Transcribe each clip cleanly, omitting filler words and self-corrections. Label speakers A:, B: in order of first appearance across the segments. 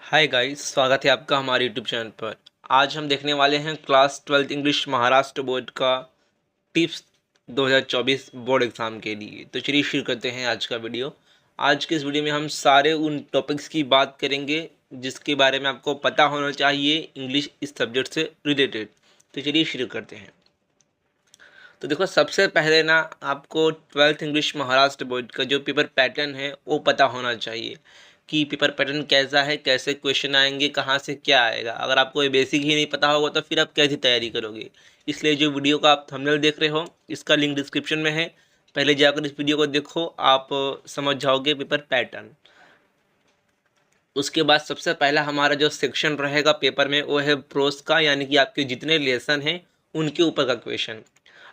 A: Hi guys, स्वागत है आपका हमारे यूट्यूब चैनल पर। आज हम देखने वाले हैं class 12th English Maharashtra board का टिप्स 2024 बोर्ड एग्ज़ाम के लिए। तो चलिए शुरू करते हैं आज का वीडियो। आज के इस वीडियो में हम सारे उन टॉपिक्स की बात करेंगे जिसके बारे में आपको पता होना चाहिए इंग्लिश इस सब्जेक्ट से रिलेटेड। तो चलिए शुरू करते हैं। तो देखो, सबसे पहले ना आपको 12th इंग्लिश महाराष्ट्र बोर्ड का जो पेपर पैटर्न है वो पता होना चाहिए कि पेपर पैटर्न कैसा है, कैसे क्वेश्चन आएंगे, कहाँ से क्या आएगा। अगर आपको ये बेसिक ही नहीं पता होगा तो फिर आप कैसी तैयारी करोगे। इसलिए जो वीडियो का आप थंबनेल देख रहे हो इसका लिंक डिस्क्रिप्शन में है, पहले जाकर इस वीडियो को देखो, आप समझ जाओगे पेपर पैटर्न। उसके बाद सबसे पहला हमारा जो सेक्शन रहेगा पेपर में वो है प्रोस का, यानी कि आपके जितने लेसन हैं उनके ऊपर का क्वेश्चन।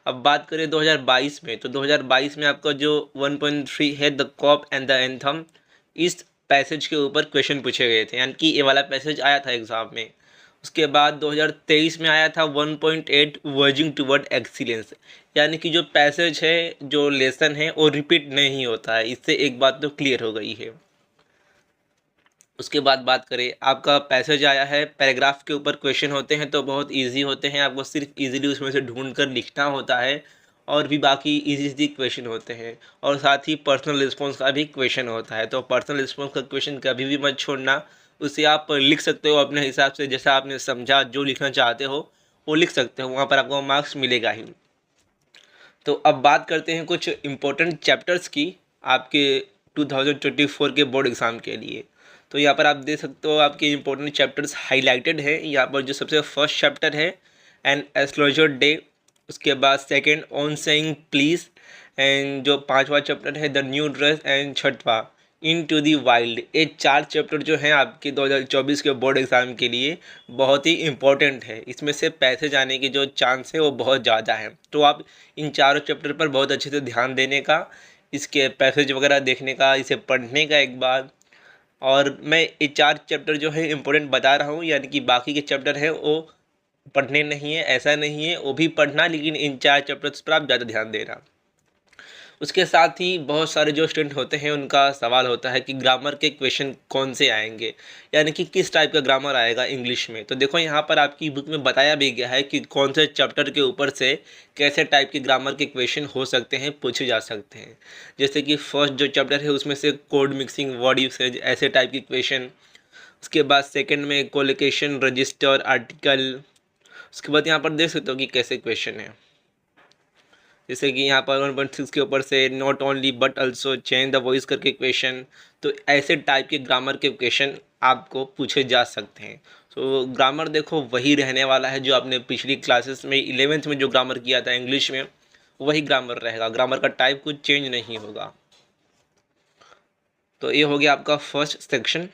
A: अब बात करें 2022 में, तो 2022 में आपका जो 1.3 है the cop and the anthem, इस पैसेज के ऊपर क्वेश्चन पूछे गए थे, यानी कि ये वाला पैसेज आया था एग्ज़ाम में। उसके बाद 2023 में आया था 1.8 वर्जिंग टूवर्ड एक्सीलेंस, यानी कि जो पैसेज है, जो लेसन है वो रिपीट नहीं होता है। इससे एक बात तो क्लियर हो गई है। उसके बाद बात करें, आपका पैसेज आया है, पैराग्राफ के ऊपर क्वेश्चन होते हैं तो बहुत इजी होते हैं, आपको सिर्फ इजीली उसमें से ढूंढ कर लिखना होता है। और भी बाकी इजी इजी क्वेश्चन होते हैं, और साथ ही पर्सनल रिस्पॉन्स का भी क्वेश्चन होता है। तो पर्सनल रिस्पॉन्स का क्वेश्चन कभी भी मत छोड़ना, उसे आप लिख सकते हो अपने हिसाब से, जैसा आपने समझा, जो लिखना चाहते हो वो लिख सकते हो, वहाँ पर आपको मार्क्स मिलेगा ही। तो अब बात करते हैं कुछ इम्पोर्टेंट चैप्टर्स की आपके 2024 के बोर्ड एग्ज़ाम के लिए। तो यहाँ पर आप देख सकते हो आपके इम्पोर्टेंट चैप्टर्स हाईलाइटेड है। यहाँ पर जो सबसे फर्स्ट चैप्टर है एन एस्ट्रोलॉजर डे, उसके बाद second on saying please, and जो पांचवा चैप्टर है द न्यू ड्रेस, एंड छठवा इन टू दी वाइल्ड। ये चार चैप्टर जो हैं आपके 2024 के बोर्ड एग्ज़ाम के लिए बहुत ही इम्पोर्टेंट है। इसमें से पैसे जाने के जो चांस है वो बहुत ज़्यादा है। तो आप इन चारों चैप्टर पर बहुत अच्छे से ध्यान देने का, इसके पैसेज वगैरह देखने का, इसे पढ़ने का एक बार। और मैं ये चार चैप्टर जो है इम्पोर्टेंट बता रहा हूँ, यानी कि बाकी के चैप्टर हैं वो पढ़ने नहीं है, ऐसा नहीं है, वो भी पढ़ना, लेकिन इन चार चैप्टर्स पर आप ज़्यादा ध्यान देना। उसके साथ ही बहुत सारे जो स्टूडेंट होते हैं उनका सवाल होता है कि ग्रामर के क्वेश्चन कौन से आएंगे, यानी कि किस टाइप का ग्रामर आएगा इंग्लिश में। तो देखो, यहाँ पर आपकी बुक में बताया भी गया है कि कौन से चैप्टर के ऊपर से कैसे टाइप के ग्रामर के क्वेश्चन हो सकते हैं, पूछे जा सकते हैं। जैसे कि फर्स्ट जो चैप्टर है उसमें से कोड मिक्सिंग, वर्ड यूसेज, ऐसे टाइप के क्वेश्चन। उसके बाद सेकेंड में कोलोकेशन, रजिस्टर, आर्टिकल। उसके बाद यहाँ पर देख सकते हो कि कैसे क्वेश्चन है, जैसे कि यहाँ पर 1.6 के ऊपर से not only but also change the voice करके क्वेश्चन। तो ऐसे टाइप के ग्रामर के क्वेश्चन आपको पूछे जा सकते हैं। तो ग्रामर देखो वही रहने वाला है जो आपने पिछली क्लासेस में 11th में जो ग्रामर किया था इंग्लिश में, वही ग्रामर रहेगा। ग्रामर का टाइप कुछ चेंज नहीं होगा। तो ये हो गया आपका फर्स्ट सेक्शन।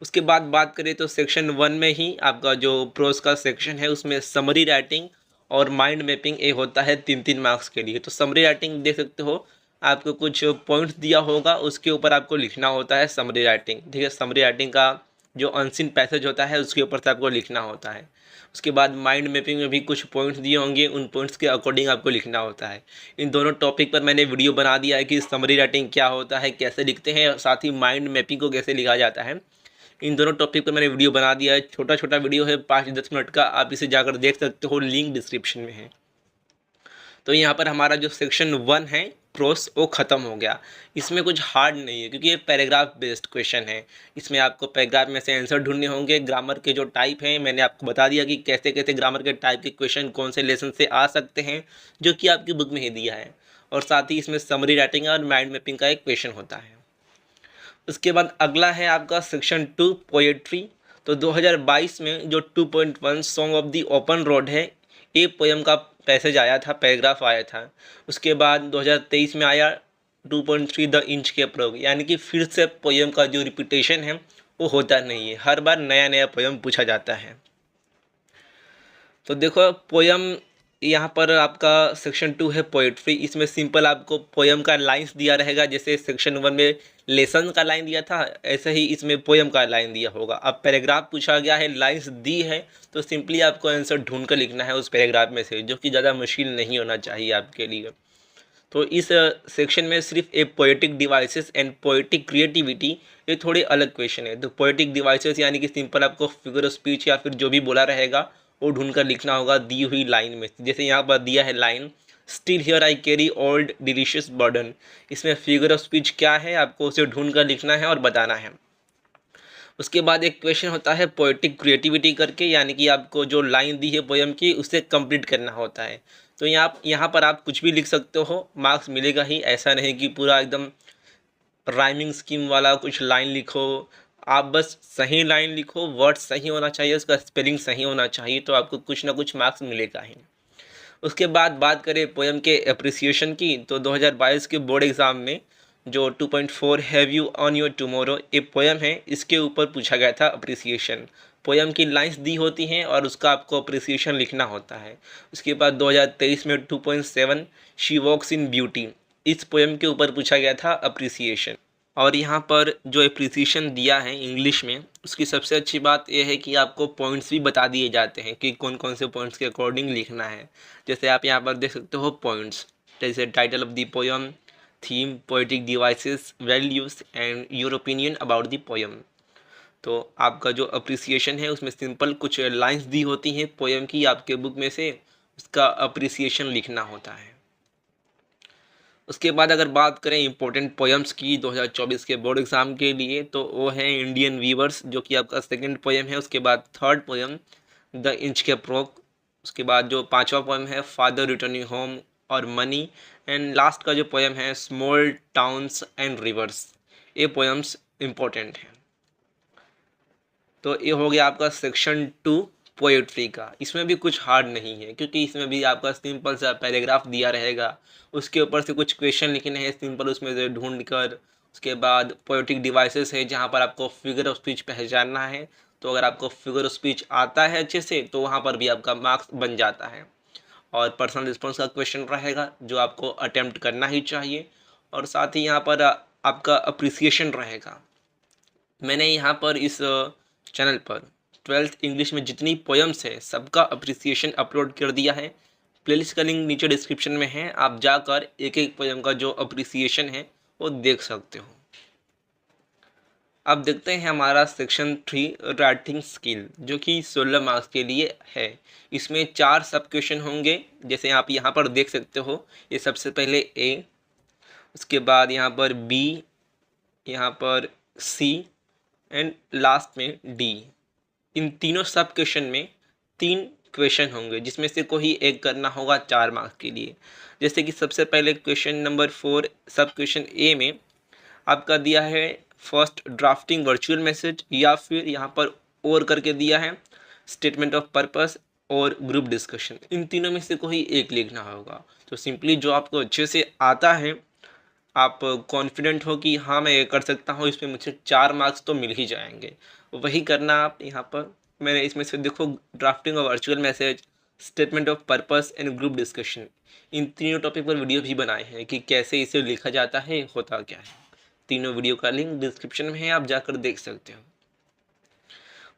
A: उसके बाद बात करें तो सेक्शन 1 में ही आपका जो प्रोस का सेक्शन है उसमें समरी राइटिंग और माइंड मैपिंग ये होता है 3-3 मार्क्स के लिए। तो समरी राइटिंग देख सकते हो, आपको कुछ पॉइंट्स दिया होगा, उसके ऊपर आपको लिखना होता है समरी राइटिंग। ठीक है, समरी राइटिंग का जो अनसीन पैसेज होता है उसके ऊपर से आपको लिखना होता है। उसके बाद माइंड मैपिंग में भी कुछ पॉइंट्स दिए होंगे, उन पॉइंट्स के अकॉर्डिंग आपको लिखना होता है। इन दोनों टॉपिक पर मैंने वीडियो बना दिया है कि समरी राइटिंग क्या होता है, कैसे लिखते हैं, और साथ ही माइंड मैपिंग को कैसे लिखा जाता है। इन दोनों टॉपिक पर मैंने वीडियो बना दिया है, छोटा छोटा वीडियो है 5-10 मिनट का, आप इसे जाकर देख सकते हो, लिंक डिस्क्रिप्शन में है। तो यहाँ पर हमारा जो सेक्शन 1 है प्रोस, वो ख़त्म हो गया। इसमें कुछ हार्ड नहीं है क्योंकि ये पैराग्राफ बेस्ड क्वेश्चन है। इसमें आपको पैराग्राफ में से आंसर ढूंढने होंगे। ग्रामर के जो टाइप हैं मैंने आपको बता दिया कि कैसे कैसे ग्रामर के टाइप के क्वेश्चन कौन से लेसन से आ सकते हैं, जो कि आपकी बुक में ही दिया है। और साथ ही इसमें समरी राइटिंग और माइंड मैपिंग का एक क्वेश्चन होता है। उसके बाद अगला है आपका सेक्शन 2 पोएट्री। तो 2022 में जो 2.1 song of the open road है, ये पोएम का पैसेज आया था, पैराग्राफ आया था। उसके बाद 2023 में आया 2.3 द इंच के प्रयोग, यानी कि फिर से पोएम का जो रिपीटेशन है वो होता नहीं है, हर बार नया नया पोएम पूछा जाता है। तो देखो, पोएम यहाँ पर आपका सेक्शन 2 है पोएट्री। इसमें सिंपल आपको पोएम का लाइंस दिया रहेगा, जैसे सेक्शन 1 में लेसन का लाइन दिया था, ऐसे ही इसमें पोएम का लाइन दिया होगा। अब पैराग्राफ पूछा गया है, लाइंस दी है, तो सिंपली आपको आंसर ढूंढ कर लिखना है उस पैराग्राफ में से, जो कि ज़्यादा मुश्किल नहीं होना चाहिए आपके लिए। तो इस सेक्शन में सिर्फ a poetic devices and poetic creativity, ये थोड़े अलग क्वेश्चन है। तो पोएटिक डिवाइसेस यानी कि सिंपल आपको फिगर ऑफ स्पीच या फिर जो भी बोला रहेगा वो ढूंढ कर लिखना होगा दी हुई लाइन में। जैसे यहाँ पर दिया है line, still here I carry old delicious burden. इसमें फिगर ऑफ स्पीच क्या है आपको उसे ढूंढ कर लिखना है और बताना है। उसके बाद एक क्वेश्चन होता है पोएटिक क्रिएटिविटी करके, यानी कि आपको जो लाइन दी है पोएम की उसे कंप्लीट करना होता है। तो यहाँ पर आप कुछ भी लिख सकते हो, मार्क्स मिलेगा ही। ऐसा नहीं कि पूरा एकदम राइमिंग स्कीम वाला कुछ लाइन लिखो। आप बस सही लाइन लिखो, वर्ड सही होना चाहिए, उसका स्पेलिंग सही होना चाहिए, तो आपको कुछ ना कुछ मार्क्स मिलेगा ही। उसके बाद बात करें पोएम के अप्रिसिएशन की, तो 2022 के बोर्ड एग्ज़ाम में जो 2.4 have you on your tomorrow ये पोएम है, इसके ऊपर पूछा गया था अप्रिसिएशन। पोएम की लाइंस दी होती हैं और उसका आपको अप्रिसिएशन लिखना होता है। उसके बाद 2023 में 2.7 शी वॉक्स इन ब्यूटी, इस पोएम के ऊपर पूछा गया था अप्रिसिएशन। और यहाँ पर जो एप्रिसिएशन दिया है इंग्लिश में, उसकी सबसे अच्छी बात यह है कि आपको पॉइंट्स भी बता दिए जाते हैं कि कौन कौन से पॉइंट्स के अकॉर्डिंग लिखना है। जैसे आप यहाँ पर देख सकते हो पॉइंट्स, जैसे title of the poem, theme, poetic devices, values and your opinion about the poem. तो आपका जो अप्रिसिएशन है उसमें सिंपल कुछ लाइंस दी होती हैं पोएम की आपके बुक में से, उसका अप्रिसिएशन लिखना होता है। उसके बाद अगर बात करें इंपॉर्टेंट पोएम्स की 2024 के बोर्ड एग्ज़ाम के लिए, तो वो है इंडियन वीवर्स, जो कि आपका सेकंड पोएम है। उसके बाद थर्ड पोएम द इंच के प्रोक। उसके बाद जो पांचवा पोएम है फादर रिटर्निंग होम और मनी। एंड लास्ट का जो पोएम है स्मॉल टाउन्स एंड रिवर्स। ये पोएम्स इंपॉर्टेंट हैं। तो ये हो गया आपका सेक्शन 2 पोएट्री का। इसमें भी कुछ हार्ड नहीं है, क्योंकि इसमें भी आपका सिंपल सा पैराग्राफ दिया रहेगा, उसके ऊपर से कुछ क्वेश्चन लिखने हैं सिंपल उसमें से ढूंढ कर। उसके बाद पोएटिक डिवाइसेस है जहाँ पर आपको फिगर ऑफ स्पीच पहचानना है। तो अगर आपको फिगर ऑफ स्पीच आता है अच्छे से तो वहाँ पर भी आपका मार्क्स बन जाता है। और पर्सनल रिस्पॉन्स का क्वेश्चन रहेगा जो आपको अटेम्प्ट करना ही चाहिए। और साथ ही यहाँ पर आपका अप्रिसिएशन रहेगा। मैंने यहाँ पर इस चैनल पर 12th इंग्लिश में जितनी पोएम्स है सबका अप्रिसिएशन अपलोड कर दिया है। प्लेलिस्ट का लिंक नीचे डिस्क्रिप्शन में है, आप जाकर एक एक पोएम का जो अप्रिसिएशन है वो देख सकते हो। अब देखते हैं हमारा सेक्शन 3 राइटिंग स्किल, जो कि 16 मार्क्स के लिए है। इसमें 4 सब क्वेश्चन होंगे, जैसे आप यहाँ पर देख सकते हो। ये सबसे पहले ए, उसके बाद यहाँ पर बी, यहाँ पर सी एंड लास्ट में डी। इन तीनों सब क्वेश्चन में 3 क्वेश्चन होंगे, जिसमें से कोई एक करना होगा 4 मार्क्स के लिए। जैसे कि सबसे पहले क्वेश्चन नंबर 4 सब क्वेश्चन ए में आपका दिया है फर्स्ट ड्राफ्टिंग वर्चुअल मैसेज, या फिर यहाँ पर और करके दिया है स्टेटमेंट ऑफ पर्पस और ग्रुप डिस्कशन। इन तीनों में से कोई एक लिखना होगा। तो सिंपली जो आपको अच्छे से आता है, आप कॉन्फिडेंट हो कि हाँ मैं ये कर सकता हूँ, इसमें मुझे 4 मार्क्स तो मिल ही जाएंगे, वही करना आप यहाँ पर। मैंने इसमें से देखो drafting of virtual message, statement of purpose and group discussion, इन तीनों टॉपिक पर वीडियो भी बनाए हैं कि कैसे इसे लिखा जाता है, होता क्या है। तीनों वीडियो का लिंक डिस्क्रिप्शन में है, आप जाकर देख सकते हो।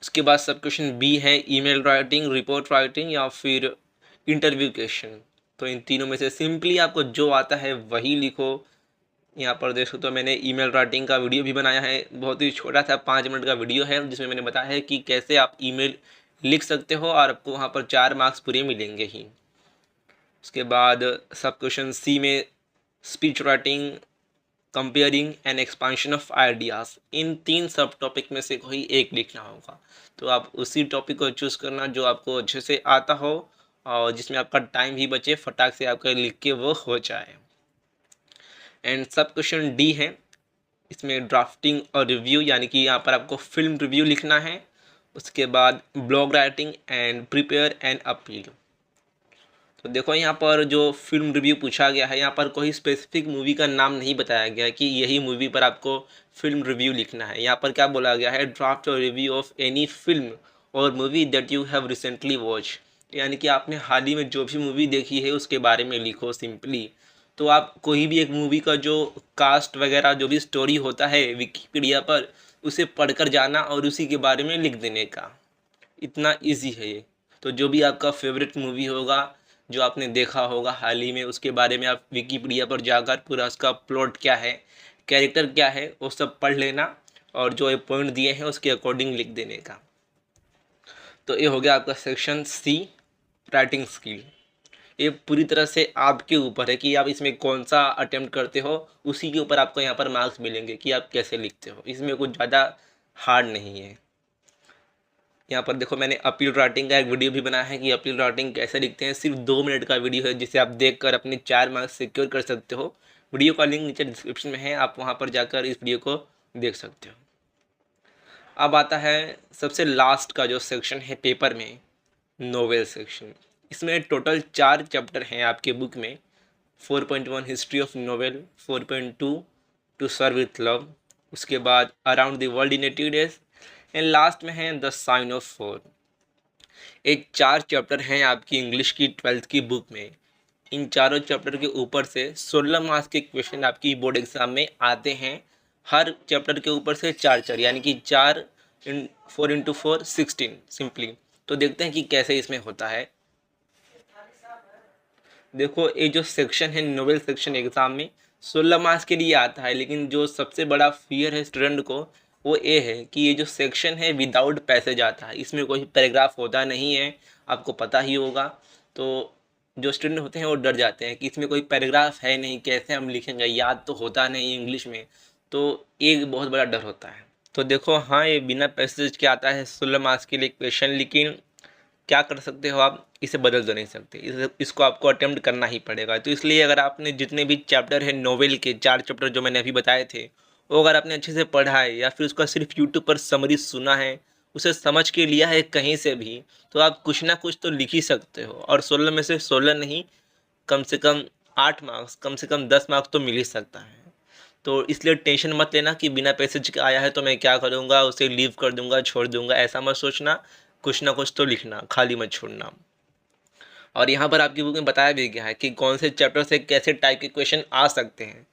A: उसके बाद सब क्वेश्चन बी है ईमेल राइटिंग, रिपोर्ट राइटिंग या फिर इंटरव्यू क्वेश्चन। तो इन तीनों में से सिंपली आपको जो आता है वही लिखो। यहाँ पर देखो तो मैंने ईमेल राइटिंग का वीडियो भी बनाया है, बहुत ही छोटा सा 5 मिनट का वीडियो है, जिसमें मैंने बताया है कि कैसे आप ईमेल लिख सकते हो और आपको वहाँ पर 4 मार्क्स पूरे मिलेंगे ही। उसके बाद सब क्वेश्चन सी में speech writing, comparing and expansion of ideas. इन 3 सब टॉपिक में से कोई एक लिखना होगा। तो आप उसी टॉपिक को चूज़ करना जो आपको अच्छे से आता हो और जिसमें आपका टाइम भी बचे, फटाक से आपका लिख के वो हो जाए। एंड सब क्वेश्चन डी है, इसमें ड्राफ्टिंग और रिव्यू, यानी कि यहाँ पर आपको फिल्म रिव्यू लिखना है। उसके बाद blog writing and prepare and appeal. तो देखो यहाँ पर जो फिल्म रिव्यू पूछा गया है, यहाँ पर कोई स्पेसिफिक मूवी का नाम नहीं बताया गया है कि यही मूवी पर आपको फिल्म रिव्यू लिखना है। यहाँ पर क्या बोला गया है, ड्राफ्ट और रिव्यू ऑफ एनी फिल्म और movie that you have recently watch, यानी कि आपने हाल ही में जो भी मूवी देखी है उसके बारे में लिखो सिंपली। तो आप कोई भी एक मूवी का जो कास्ट वगैरह जो भी स्टोरी होता है विकिपीडिया पर, उसे पढ़कर जाना और उसी के बारे में लिख देने का, इतना इजी है ये। तो जो भी आपका फेवरेट मूवी होगा, जो आपने देखा होगा हाल ही में, उसके बारे में आप विकिपीडिया पर जाकर पूरा उसका प्लॉट क्या है, कैरेक्टर क्या है, वो सब पढ़ लेना और जो पॉइंट दिए हैं उसके अकॉर्डिंग लिख देने का। तो ये हो गया आपका सेक्शन सी, राइटिंग स्किल। ये पूरी तरह से आपके ऊपर है कि आप इसमें कौन सा अटेम्प्ट करते हो, उसी के ऊपर आपको यहाँ पर मार्क्स मिलेंगे कि आप कैसे लिखते हो। इसमें कुछ ज़्यादा हार्ड नहीं है। यहाँ पर देखो मैंने अपील राइटिंग का एक वीडियो भी बनाया है कि अपील राइटिंग कैसे लिखते हैं। सिर्फ 2 मिनट का वीडियो है जिसे आप देखकर अपने 4 मार्क्स सिक्योर कर सकते हो। वीडियो का लिंक नीचे डिस्क्रिप्शन में है, आप वहाँ पर जाकर इस वीडियो को देख सकते हो। अब आता है सबसे लास्ट का जो सेक्शन है पेपर में, नोवेल सेक्शन। इसमें टोटल 4 चैप्टर हैं आपके बुक में। 4.1 history of novel, 4.2 to serve with love, उसके बाद around the world in 80 days, and last में है द साइन ऑफ 4। एक 4 चैप्टर हैं आपकी इंग्लिश की 12th की बुक में। इन चारों चैप्टर के ऊपर से 16 मार्क्स के क्वेश्चन आपकी बोर्ड एग्जाम में आते हैं। हर चैप्टर के ऊपर से 4 यानी कि 4 इंटू 4 16 सिंपली। तो देखते हैं कि कैसे इसमें होता है। देखो ये जो सेक्शन है नोवेल सेक्शन एग्ज़ाम में 16 मार्क्स के लिए आता है, लेकिन जो सबसे बड़ा फियर है स्टूडेंट को वो ये है कि ये जो सेक्शन है विदाउट पैसेज आता है। इसमें कोई पैराग्राफ होता नहीं है, आपको पता ही होगा। तो जो स्टूडेंट होते हैं वो डर जाते हैं कि इसमें कोई पैराग्राफ है नहीं, कैसे हम लिखेंगे, याद तो होता नहीं इंग्लिश में। तो एक बहुत बड़ा डर होता है। तो देखो हाँ, ये बिना पैसेज के आता है 16 मार्क्स के लिए क्वेश्चन, लेकिन क्या कर सकते हो आप, इसे बदल तो नहीं सकते, इसको आपको अटेम्प्ट करना ही पड़ेगा। तो इसलिए अगर आपने जितने भी चैप्टर है नोवेल के 4 चैप्टर जो मैंने अभी बताए थे, वो अगर आपने अच्छे से पढ़ा है या फिर उसका सिर्फ यूट्यूब पर समरी सुना है, उसे समझ के लिया है कहीं से भी, तो आप कुछ ना कुछ तो लिख ही सकते हो। और 16 में से 16 नहीं, कम से कम 8 मार्क्स, कम से कम 10 मार्क्स तो मिल ही सकता है। तो इसलिए टेंशन मत लेना कि बिना पैसेज के आया है तो मैं क्या करूँगा, उसे लीव कर दूंगा, छोड़ दूंगा, ऐसा मत सोचना। कुछ ना कुछ तो लिखना, खाली मत छोड़ना। और यहाँ पर आपकी बुक में बताया भी गया है कि कौन से चैप्टर से कैसे टाइप के क्वेश्चन आ सकते हैं।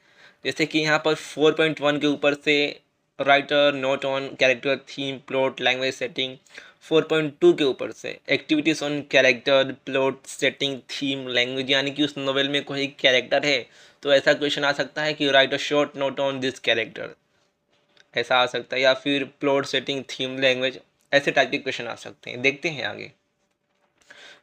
A: जैसे कि यहाँ पर 4.1 के ऊपर से writer note on character theme plot language setting, 4.2 के ऊपर से activities on character plot setting theme language, यानी कि उस नोवेल में कोई कैरेक्टर है तो ऐसा क्वेश्चन आ सकता है कि right a short note on this character, ऐसा आ सकता है। या फिर प्लॉट सेटिंग थीम लैंग्वेज, ऐसे टाइप के क्वेश्चन आ सकते हैं। देखते हैं आगे।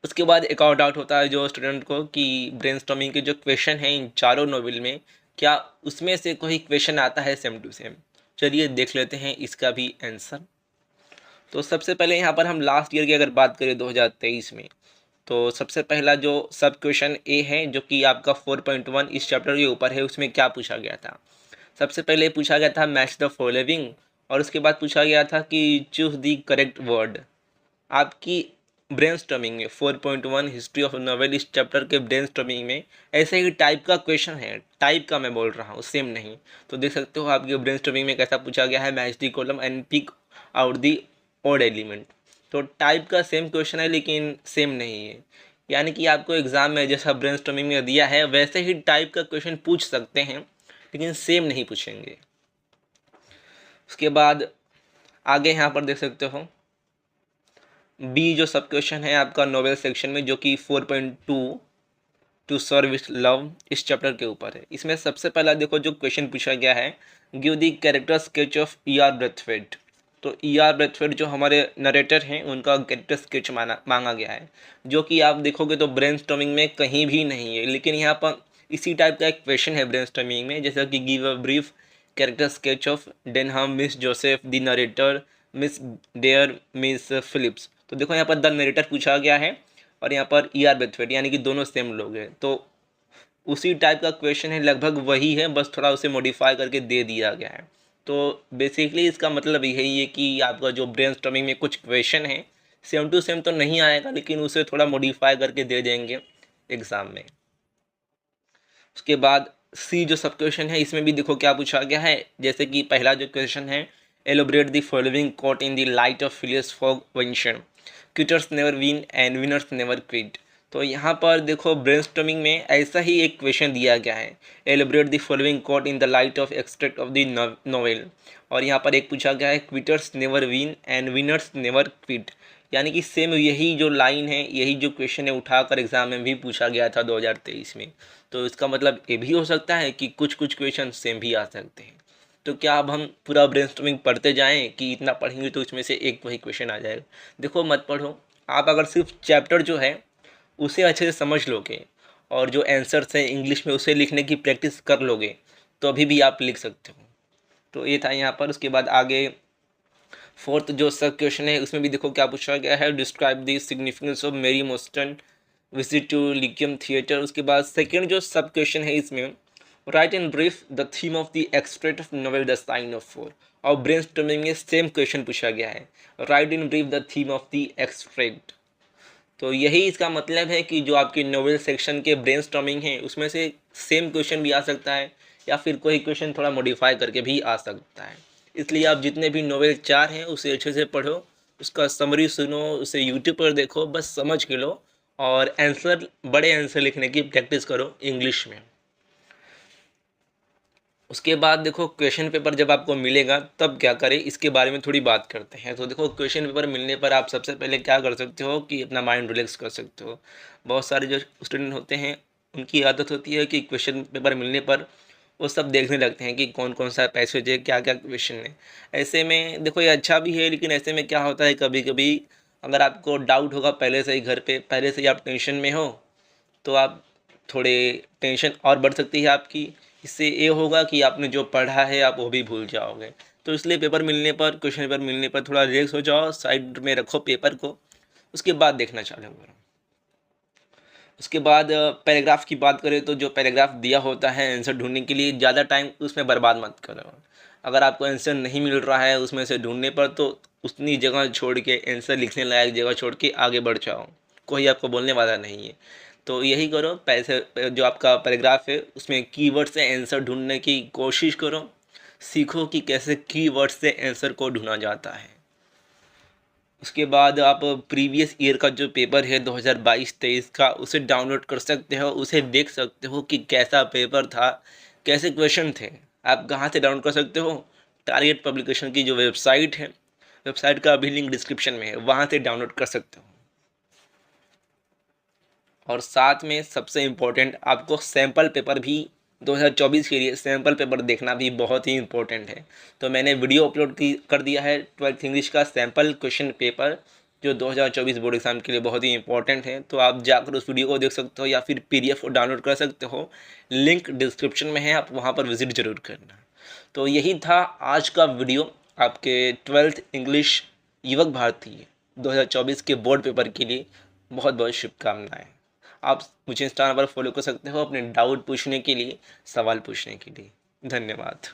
A: उसके बाद एक और डाउट होता है जो स्टूडेंट को कि ब्रेनस्टॉर्मिंग के जो क्वेश्चन हैं इन चारों नोवेल में, क्या उसमें से कोई क्वेश्चन आता है सेम टू सेम। चलिए देख लेते हैं इसका भी आंसर। तो सबसे पहले यहाँ पर हम लास्ट ईयर की अगर बात करें 2023 में, तो सबसे पहला जो सब क्वेश्चन ए है जो कि आपका 4.1 इस चैप्टर के ऊपर है, उसमें क्या पूछा गया था। सबसे पहले पूछा गया था मैच द फॉलोइंग, और उसके बाद पूछा गया था कि चूज द करेक्ट वर्ड। आपकी ब्रेनस्टॉर्मिंग में 4.1 हिस्ट्री ऑफ नोवेल इस चैप्टर के ब्रेनस्टॉर्मिंग में ऐसे ही टाइप का क्वेश्चन है, टाइप का मैं बोल रहा हूँ, सेम नहीं। तो देख सकते हो आपके ब्रेनस्टॉर्मिंग में कैसा पूछा गया है, match the column and pick out the odd element. तो टाइप का सेम क्वेश्चन है लेकिन सेम नहीं है, यानी कि आपको एग्जाम में जैसा ब्रेनस्टॉर्मिंग में दिया है वैसे ही टाइप का क्वेश्चन पूछ सकते हैं, लेकिन सेम नहीं पूछेंगे। उसके बाद आगे यहाँ पर देख सकते हो बी जो सब क्वेश्चन है आपका नोवेल सेक्शन में, जो कि 4.2 टू सर्व विथ लव इस चैप्टर के ऊपर है। इसमें सबसे पहला देखो जो क्वेश्चन पूछा गया है, give the character sketch of E.R. Brathwaite. तो E.R. ब्रैथवेट जो हमारे नरेटर हैं उनका कैरेक्टर स्केच मांगा गया है, जो कि आप देखोगे तो ब्रेनस्टॉर्मिंग में कहीं भी नहीं है, लेकिन यहाँ पर इसी टाइप का एक क्वेश्चन है ब्रेनस्टॉर्मिंग में, जैसा कि give a brief character sketch of Denham Miss Joseph the narrator Miss Dare Miss Phillips. तो देखो यहाँ पर द नरेटर पूछा गया है और यहाँ पर E.R. ब्रैथवेट, यानी कि दोनों सेम लोग हैं। तो उसी टाइप का क्वेश्चन है, लगभग वही है, बस थोड़ा उसे मॉडिफाई करके दे दिया गया है। तो बेसिकली इसका मतलब यही है कि आपका जो ब्रेनस्टॉर्मिंग में कुछ क्वेश्चन है सेम टू सेम तो नहीं आएगा, लेकिन उसे थोड़ा मॉडिफाई करके दे देंगे एग्ज़ाम में। उसके बाद सी जो सब क्वेश्चन है इसमें भी देखो क्या पूछा गया है। जैसे कि पहला जो क्वेश्चन है, elaborate the following quote in the light of Phileas Fogg वेंशन, quitters never win and winners never quit. तो यहाँ पर देखो ब्रेनस्टॉर्मिंग में ऐसा ही एक क्वेश्चन दिया गया है, elaborate the following quote in the light of extract of the novel. और यहाँ पर एक पूछा गया है, quitters never win and winners never quit, यानी कि सेम यही जो लाइन है, यही जो क्वेश्चन है उठाकर एग्ज़ाम में भी पूछा गया था 2023 में। तो इसका मतलब ये भी हो सकता है कि कुछ कुछ क्वेश्चन सेम भी आ सकते हैं। तो क्या अब हम पूरा ब्रेनस्टॉर्मिंग पढ़ते जाएं कि इतना पढ़ेंगे तो इसमें से एक वही क्वेश्चन आ जाएगा? देखो, मत पढ़ो। आप अगर सिर्फ चैप्टर जो है उसे अच्छे से समझ लोगे और जो आंसर्स हैं इंग्लिश में उसे लिखने की प्रैक्टिस कर लोगे, तो अभी भी आप लिख सकते हो। तो ये था यहाँ पर। उसके बाद आगे फोर्थ जो सब क्वेश्चन है उसमें भी देखो क्या पूछा गया है, describe the significance of Mary Morstan visit to Lyceum theatre. उसके बाद सेकंड जो सब क्वेश्चन है इसमें, write in brief the theme of the extract of novel the Sign of Four. और ब्रेनस्टॉर्मिंग में सेम क्वेश्चन पूछा गया है, write in brief the theme of the extract. तो यही इसका मतलब है कि जो आपकी नोवेल सेक्शन के ब्रेनस्टॉर्मिंग है उसमें से सेम क्वेश्चन भी आ सकता है या फिर कोई क्वेश्चन थोड़ा मॉडिफाई करके भी आ सकता है। इसलिए आप जितने भी नोवेल 4 हैं उसे अच्छे से पढ़ो, उसका समरी सुनो, उसे यूट्यूब पर देखो, बस समझ के लो और आंसर, बड़े आंसर लिखने की प्रैक्टिस करो इंग्लिश में। उसके बाद देखो क्वेश्चन पेपर जब आपको मिलेगा तब क्या करें, इसके बारे में थोड़ी बात करते हैं। तो देखो, क्वेश्चन पेपर मिलने पर आप सबसे पहले क्या कर सकते हो कि अपना माइंड रिलैक्स कर सकते हो। बहुत सारे जो स्टूडेंट होते हैं उनकी आदत होती है कि क्वेश्चन पेपर मिलने पर वो सब देखने लगते हैं कि कौन कौन सा पैसेज है, क्या क्या क्वेश्चन है। ऐसे में देखो ये अच्छा भी है, लेकिन ऐसे में क्या होता है कभी कभी अगर आपको डाउट होगा पहले से ही, घर पे पहले से ही आप टेंशन में हो, तो आप थोड़े टेंशन और बढ़ सकती है आपकी। इससे ये होगा कि आपने जो पढ़ा है आप वो भी भूल जाओगे। तो इसलिए पेपर मिलने पर, क्वेश्चन पेपर मिलने पर थोड़ा रिलैक्स हो जाओ, साइड में रखो पेपर को, उसके बाद देखना चालू करो। उसके बाद पैराग्राफ की बात करें तो जो पैराग्राफ दिया होता है आंसर ढूंढने के लिए, ज़्यादा टाइम उसमें बर्बाद मत करो। अगर आपको आंसर नहीं मिल रहा है उसमें से ढूंढने पर, तो उतनी जगह छोड़ के, आंसर लिखने लायक जगह छोड़ के आगे बढ़ जाओ, कोई आपको बोलने वाला नहीं है। तो यही करो, पैसे जो आपका पैराग्राफ है उसमें कीवर्ड से आंसर ढूंढने की कोशिश करो, सीखो कि कैसे कीवर्ड से आंसर को ढूंढा जाता है। उसके बाद आप प्रीवियस ईयर का जो पेपर है 2022-23 का, उसे डाउनलोड कर सकते हो, उसे देख सकते हो कि कैसा पेपर था, कैसे क्वेश्चन थे। आप कहाँ से डाउनलोड कर सकते हो? टारगेट पब्लिकेशन की जो वेबसाइट है, वेबसाइट का भी लिंक डिस्क्रिप्शन में है, वहाँ से डाउनलोड कर सकते हो। और साथ में सबसे इम्पोर्टेंट, आपको सैम्पल पेपर भी 2024 के लिए सैम्पल पेपर देखना भी बहुत ही इम्पोर्टेंट है। तो मैंने वीडियो अपलोड कर दिया है 12th इंग्लिश का सैम्पल क्वेश्चन पेपर, जो 2024 बोर्ड एग्जाम के लिए बहुत ही इंपॉर्टेंट है। तो आप जाकर उस वीडियो को देख सकते हो या फिर PDF को डाउनलोड कर सकते हो, लिंक डिस्क्रिप्शन में है, आप वहाँ पर विजिट जरूर करना। तो यही था आज का वीडियो आपके 12th इंग्लिश युवक भारती 2024 के बोर्ड पेपर के लिए। बहुत बहुत शुभकामनाएं। आप मुझे इंस्टाग्राम पर फॉलो कर सकते हो अपने डाउट पूछने के लिए, सवाल पूछने के लिए। धन्यवाद।